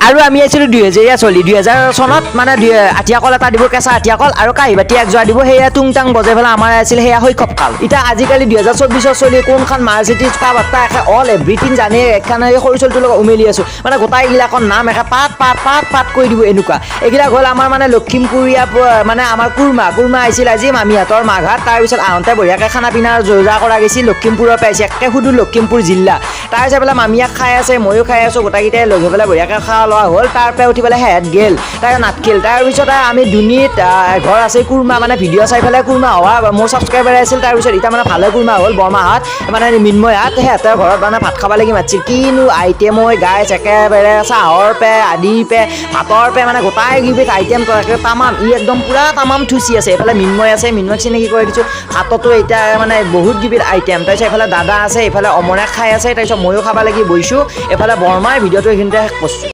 আৰু আমি আছিলোঁ 2000 চনত মানে আঠিয়াকল এটা দিব কেঁচা আঠিয়াকল আৰু কাঁহী বাতি একযোৰা দিব সেয়া তুং টাং বজাই পেলাই আমাৰ আছিল সেয়া শৈশৱকাল এতিয়া আজিকালি 2024 চলি কোনখন মাৰ্চিটি চোকা বাৰ্তা একে অল এভৰিথিং জানি এখন সৰু চলিটোৰ লগত উমেলি আছোঁ মানে গোটাইগিলাকৰ নাম একে পাত কৰি দিব এনেকুৱা এইবিলাক হ'ল আমাৰ মানে লখিমপুৰীয়া মানে আমাৰ কুৰ্মা আহিছিল আজি মামীহঁতৰ মাঘাট তাৰপিছত আহোঁতে বঢ়িয়াকৈ খানা পিনাৰ যোজা কৰা গৈছিল লখিমপুৰৰ পৰা আহিছে একে সুদূৰ লখিমপুৰ জিলা তাৰপিছত পেলাই মামীয়াক খাই আছে ময়ো খাই আছোঁ গোটাইকেইটাই লগ হৈ পেলাই বঢ়িয়াকৈ খোৱা লোৱা হ'ল তাৰ পৰা উঠি পেলাই সেহেঁত গেল তাৰপিছত নাটকিল তাৰপিছত আমি দুনীত ঘৰ আছে কুৰ্মা মানে ভিডিঅ' চাই পেলাই কুৰ্মা হোৱা মোৰ ছাবস্ক্ৰাইবাৰ আছিল তাৰপিছত এতিয়া মানে ভালে কুৰ্মা হ'ল বৰমাহাত মানে মিন্ময়হাত সিহঁতৰ ঘৰত মানে ভাত খাব লাগি মাতিছিল কিনো আইটেম হয় গাইছ একেবাৰে চাহৰ পে আদিৰ পে ভাতৰ পে মানে গোটাই কিবিধ আইটেম তামাম একদম পুৰা তামাম থুচি আছে এইফালে মিন্ময় আছে মিন্ময়ক চিনাকি কৰি দিছোঁ ভাততো এতিয়া মানে বহুত কিবিধ আইটেম তাৰপিছত এইফালে দাদা আছে এইফালে অমৰে খাই আছে তাৰপিছত ময়ো খাব লাগি বহিছোঁ এইফালে বৰমাই ভিডিঅ'টো এইখিনিতে শেষ কৰিছোঁ।